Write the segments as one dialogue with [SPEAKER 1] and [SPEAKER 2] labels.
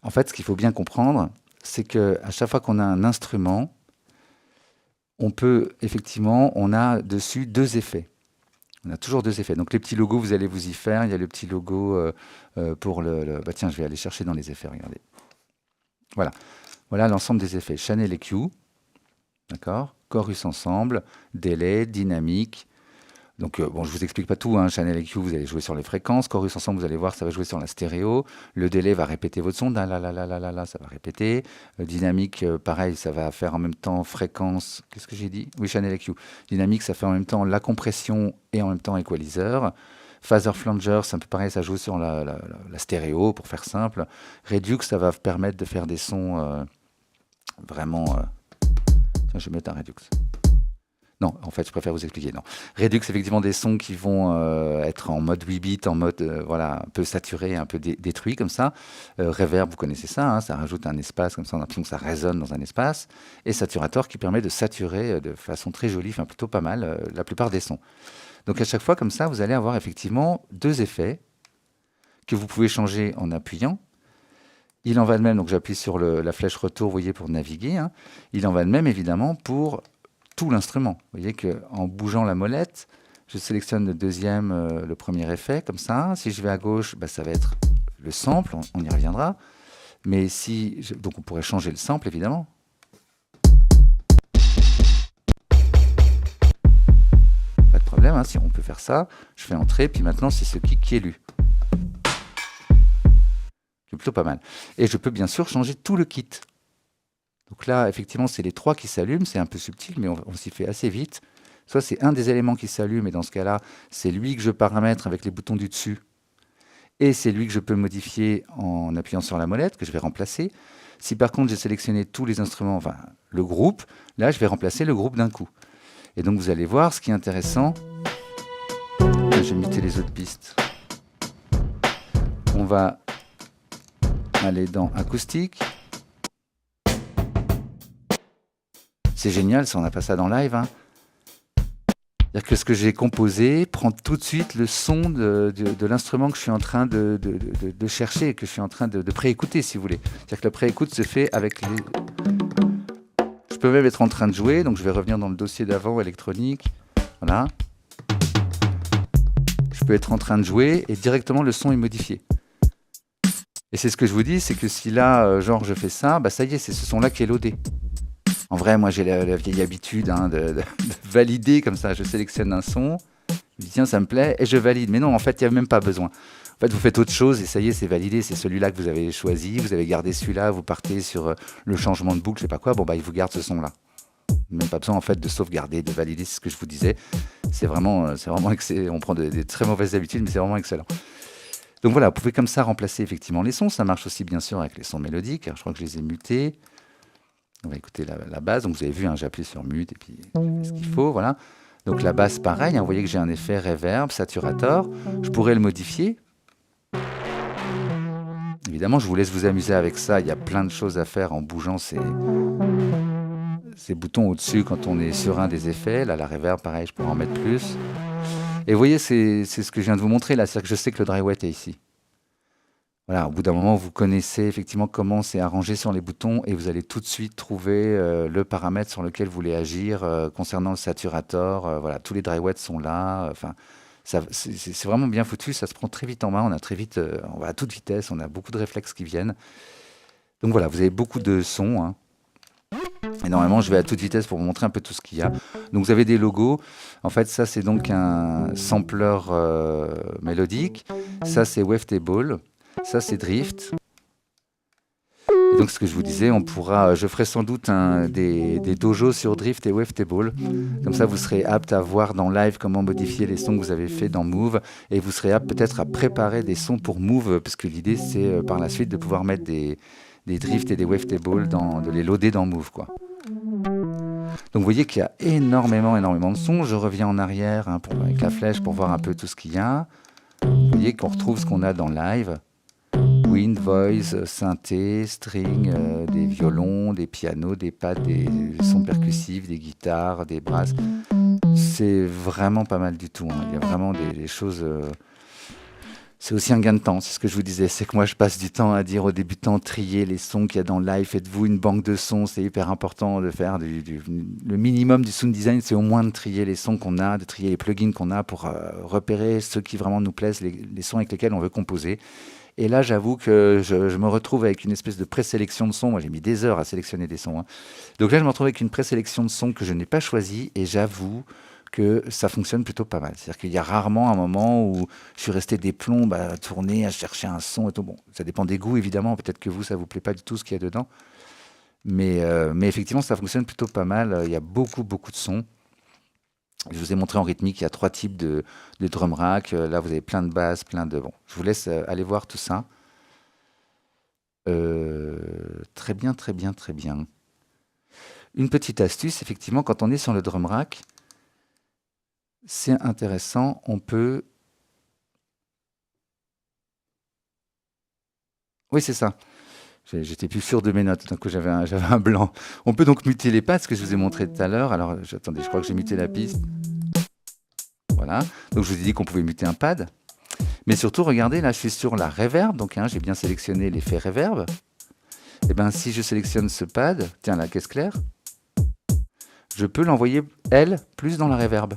[SPEAKER 1] En fait, ce qu'il faut bien comprendre, c'est qu'à chaque fois qu'on a un instrument, on a dessus deux effets. On a toujours deux effets. Donc les petits logos, vous allez vous y faire. Il y a le petit logo pour bah tiens, je vais aller chercher dans les effets, regardez. Voilà. Voilà l'ensemble des effets. Channel EQ, d'accord? Chorus ensemble, délai, dynamique. Donc bon, je vous explique pas tout, hein. Channel EQ, vous allez jouer sur les fréquences. Chorus ensemble, vous allez voir, ça va jouer sur la stéréo. Le délai va répéter votre son. Da, la, la, la, la, la, la, ça va répéter. Dynamique, pareil, ça va faire en même temps fréquence. Qu'est-ce que j'ai dit? Oui, Channel EQ. Dynamique, ça fait en même temps la compression et en même temps equalizer. Phaser flanger, c'est un peu pareil, ça joue sur la stéréo, pour faire simple. Redux, ça va permettre de faire des sons vraiment... Tiens, je vais mettre un Redux. Non, en fait, je préfère vous expliquer. Non. Redux, effectivement, des sons qui vont être en mode 8 bits, en mode voilà, un peu saturé, un peu détruit, comme ça. Reverb, vous connaissez ça, hein, ça rajoute un espace, comme ça, on a l'impression que ça résonne dans un espace. Et saturator, qui permet de saturer de façon très jolie, enfin plutôt pas mal, la plupart des sons. Donc à chaque fois, comme ça, vous allez avoir effectivement deux effets que vous pouvez changer en appuyant. Il en va de même, donc j'appuie sur la flèche retour, vous voyez, pour naviguer. Hein. Il en va de même, évidemment, pour tout l'instrument. Vous voyez qu'en bougeant la molette, je sélectionne le premier effet, comme ça. Si je vais à gauche, bah, ça va être le sample, on y reviendra. Mais donc on pourrait changer le sample, évidemment. Pas de problème, hein, si on peut faire ça. Je fais entrer, puis maintenant, c'est ce qui est lu. C'est plutôt pas mal. Et je peux bien sûr changer tout le kit. Donc là, effectivement, c'est les trois qui s'allument. C'est un peu subtil, mais on s'y fait assez vite. Soit c'est un des éléments qui s'allume, et dans ce cas-là, c'est lui que je paramètre avec les boutons du dessus. Et c'est lui que je peux modifier en appuyant sur la molette, que je vais remplacer. Si par contre j'ai sélectionné tous les instruments, enfin le groupe, là je vais remplacer le groupe d'un coup. Et donc vous allez voir, ce qui est intéressant, je vais muter les autres pistes. On va aller dans acoustique. C'est génial, ça, on n'a pas ça dans live. Hein. C'est-à-dire que ce que j'ai composé prend tout de suite le son de l'instrument que je suis en train de chercher, que je suis en train de préécouter, si vous voulez. C'est-à-dire que la préécoute se fait avec les... Je peux même être en train de jouer, donc je vais revenir dans le dossier d'avant, électronique. Voilà. Je peux être en train de jouer et directement le son est modifié. Et c'est ce que je vous dis, c'est que si là, genre, je fais ça, bah ça y est, c'est ce son-là qui est loadé. En vrai, moi, j'ai la vieille habitude de valider comme ça. Je sélectionne un son, je dis tiens, ça me plaît, et je valide. Mais non, en fait, il n'y a même pas besoin. En fait, vous faites autre chose et ça y est, c'est validé. C'est celui-là que vous avez choisi. Vous avez gardé celui-là, vous partez sur le changement de boucle, je sais pas quoi. Bon, bah, il vous garde ce son-là. Même pas besoin, en fait, de sauvegarder, de valider. C'est ce que je vous disais. C'est vraiment excellent. On prend des très mauvaises habitudes, mais c'est vraiment excellent. Donc voilà, vous pouvez comme ça remplacer effectivement les sons. Ça marche aussi, bien sûr, avec les sons mélodiques. Alors, je crois que je les ai mutés. On va écouter la basse. Donc vous avez vu, hein, j'ai appuyé sur mute et puis j'ai fait ce qu'il faut. Voilà. Donc la basse, pareil. Hein, vous voyez que j'ai un effet reverb, saturator. Je pourrais le modifier. Évidemment, je vous laisse vous amuser avec ça. Il y a plein de choses à faire en bougeant ces boutons au-dessus quand on est sur un des effets. Là, la reverb, pareil, je pourrais en mettre plus. Et vous voyez, c'est ce que je viens de vous montrer là. C'est-à-dire que je sais que le dry wet est ici. Voilà, au bout d'un moment, vous connaissez effectivement comment c'est arrangé sur les boutons et vous allez tout de suite trouver le paramètre sur lequel vous voulez agir concernant le saturator. Voilà, tous les dry wets sont là. Enfin, c'est vraiment bien foutu. Ça se prend très vite en main. On a très vite, on va à toute vitesse. On a beaucoup de réflexes qui viennent. Donc voilà, vous avez beaucoup de sons. Hein. Et normalement, je vais à toute vitesse pour vous montrer un peu tout ce qu'il y a. Donc vous avez des logos. En fait, ça c'est donc un sampler mélodique. Ça c'est wavetable. Ça, c'est Drift. Et donc, ce que je vous disais, je ferai sans doute des dojos sur Drift et Wavetable. Comme ça, vous serez apte à voir dans live comment modifier les sons que vous avez fait dans Move. Et vous serez apte peut-être à préparer des sons pour Move, parce que l'idée, c'est par la suite de pouvoir mettre des Drift et des Wavetable, de les loader dans Move, quoi. Donc, vous voyez qu'il y a énormément de sons. Je reviens en arrière avec la flèche pour voir un peu tout ce qu'il y a. Vous voyez qu'on retrouve ce qu'on a dans live. Wind, voice, synthé, string, des violons, des pianos, des pads, des sons percussifs, des guitares, des brasses. C'est vraiment pas mal du tout. Hein. Il y a vraiment des choses... C'est aussi un gain de temps, c'est ce que je vous disais. C'est que moi, je passe du temps à dire aux débutants, trier les sons qu'il y a dans le live, faites-vous une banque de sons, c'est hyper important de faire le minimum du sound design, c'est au moins de trier les sons qu'on a, de trier les plugins qu'on a pour repérer ceux qui vraiment nous plaisent, les sons avec lesquels on veut composer. Et là, j'avoue que je me retrouve avec une espèce de présélection de sons. Moi, j'ai mis des heures à sélectionner des sons, hein. Donc là, je me retrouve avec une présélection de sons que je n'ai pas choisi et j'avoue que ça fonctionne plutôt pas mal. C'est-à-dire qu'il y a rarement un moment où je suis resté des plombs à tourner, à chercher un son et tout. Bon, ça dépend des goûts, évidemment. Peut-être que vous, ça vous plaît pas du tout ce qu'il y a dedans. Mais effectivement, ça fonctionne plutôt pas mal. Il y a beaucoup, beaucoup de sons. Je vous ai montré en rythmique, il y a 3 types de drum rack. Là, vous avez plein de basses, plein de... Bon, je vous laisse aller voir tout ça. Très bien, très bien, très bien. Une petite astuce, effectivement, quand on est sur le drum rack, c'est intéressant, on peut... Oui, c'est ça. J'étais plus sûr de mes notes, d'un coup j'avais un blanc. On peut donc muter les pads, ce que je vous ai montré tout à l'heure. Alors, attendez, je crois que j'ai muté la piste. Voilà. Donc, je vous ai dit qu'on pouvait muter un pad. Mais surtout, regardez, là, je suis sur la reverb. Donc, hein, j'ai bien sélectionné l'effet reverb. Et bien, si je sélectionne ce pad, tiens, la caisse claire, je peux l'envoyer, elle, plus dans la reverb.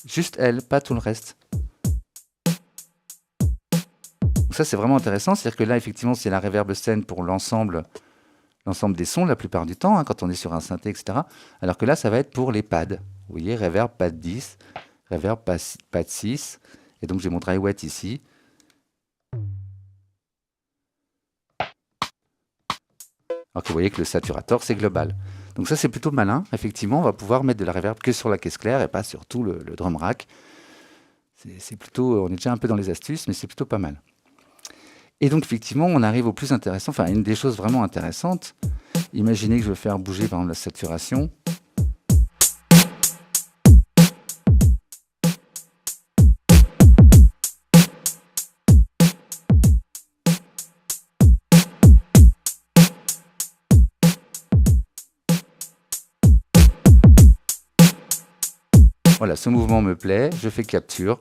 [SPEAKER 1] Juste elle, pas tout le reste. Donc ça, c'est vraiment intéressant. C'est-à-dire que là, effectivement, c'est la reverb scène pour l'ensemble des sons, la plupart du temps, hein, quand on est sur un synthé, etc. Alors que là, ça va être pour les pads. Vous voyez, reverb, pad 10, reverb, pad 6. Et donc, j'ai mon dry wet ici. Alors que vous voyez que le saturator, c'est global. Donc ça, c'est plutôt malin. Effectivement, on va pouvoir mettre de la reverb que sur la caisse claire et pas sur tout le drum rack. C'est plutôt, on est déjà un peu dans les astuces, mais c'est plutôt pas mal. Et donc, effectivement, on arrive au plus intéressant, enfin, une des choses vraiment intéressantes. Imaginez que je veux faire bouger, par exemple, la saturation. Voilà, ce mouvement me plaît, je fais capture.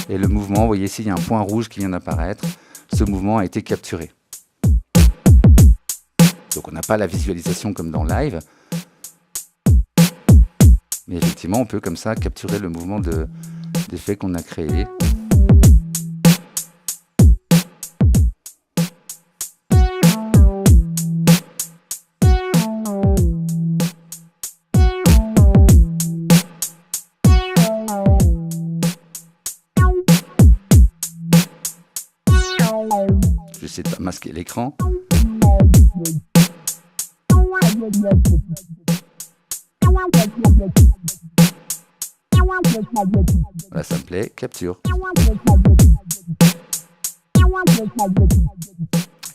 [SPEAKER 1] Et le mouvement, vous voyez ici, il y a un point rouge qui vient d'apparaître. Ce mouvement a été capturé. Donc on n'a pas la visualisation comme dans live. Mais effectivement, on peut comme ça capturer le mouvement d'effet qu'on a créé. J'essaie de pas masquer l'écran. Voilà, ça me plaît, capture.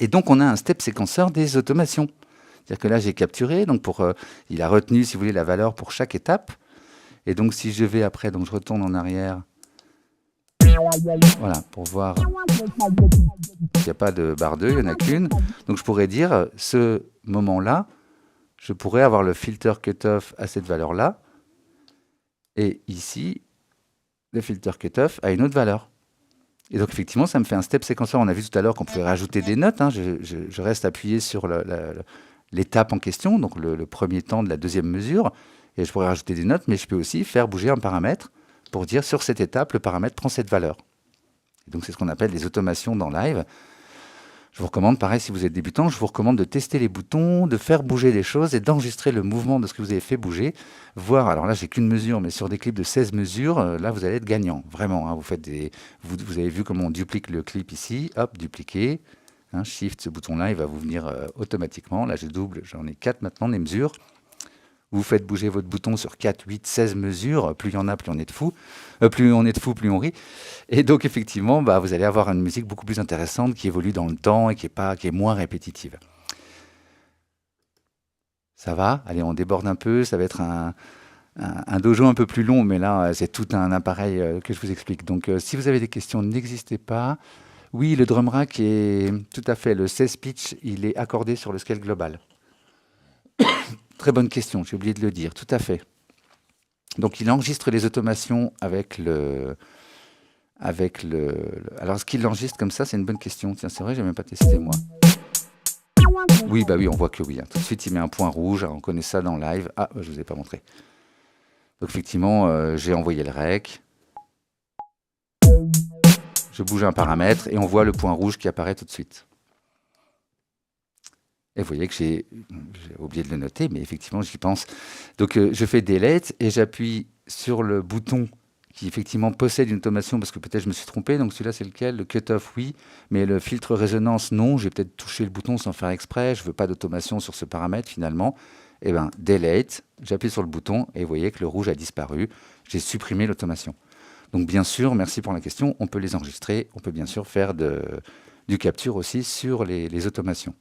[SPEAKER 1] Et donc on a un step séquenceur des automations. C'est-à-dire que là j'ai capturé, donc il a retenu, si vous voulez, la valeur pour chaque étape. Et donc si je vais après, donc je retourne en arrière, voilà, pour voir qu'il n'y a pas de barre 2, il n'y en a qu'une. Donc je pourrais dire, ce moment-là, je pourrais avoir le filter cutoff à cette valeur-là. Et ici, le filter cutoff a une autre valeur. Et donc effectivement, ça me fait un step séquenceur. On a vu tout à l'heure qu'on pouvait rajouter des notes, hein. Je reste appuyé sur l'étape en question, donc le premier temps de la deuxième mesure. Et je pourrais rajouter des notes, mais je peux aussi faire bouger un paramètre pour dire sur cette étape, le paramètre prend cette valeur. Et donc c'est ce qu'on appelle les automations dans live. Je vous recommande, pareil, si vous êtes débutant, je vous recommande de tester les boutons, de faire bouger des choses et d'enregistrer le mouvement de ce que vous avez fait bouger. Voir, alors là, j'ai qu'une mesure, mais sur des clips de 16 mesures, là, vous allez être gagnant. Vraiment, hein, vous avez vu comment on duplique le clip ici. Hop, dupliquer. Hein, shift, ce bouton-là, il va vous venir automatiquement. Là, je double, j'en ai 4 maintenant, des mesures. Vous faites bouger votre bouton sur 4, 8, 16 mesures. Plus il y en a, plus on est de fou. Plus on est de fou, plus on rit. Et donc, effectivement, vous allez avoir une musique beaucoup plus intéressante qui évolue dans le temps et qui est moins répétitive. Ça va? Allez, on déborde un peu. Ça va être un dojo un peu plus long, mais là, c'est tout un appareil que je vous explique. Donc, si vous avez des questions, n'hésitez pas. Oui, le drum rack est tout à fait, le 16 pitch, il est accordé sur le scale global. Très bonne question, j'ai oublié de le dire, tout à fait. Donc il enregistre les automations avec alors est-ce qu'il l'enregistre comme ça? C'est une bonne question. Tiens, c'est vrai, j'ai même pas testé moi. Oui, bah oui, on voit que oui, hein. Tout de suite, il met un point rouge. On connaît ça dans live. Ah, je vous ai pas montré. Donc effectivement, j'ai envoyé le rec. Je bouge un paramètre et on voit le point rouge qui apparaît tout de suite. Et vous voyez que j'ai oublié de le noter, mais effectivement, j'y pense. Donc, je fais delete et j'appuie sur le bouton qui effectivement possède une automation parce que peut-être je me suis trompé. Donc, celui-là, c'est lequel? Le cutoff, oui, mais le filtre résonance, non. J'ai peut-être touché le bouton sans faire exprès. Je veux pas d'automation sur ce paramètre finalement. Eh bien, delete, j'appuie sur le bouton et vous voyez que le rouge a disparu. J'ai supprimé l'automation. Donc, bien sûr, merci pour la question. On peut les enregistrer. On peut bien sûr faire du capture aussi sur les automations.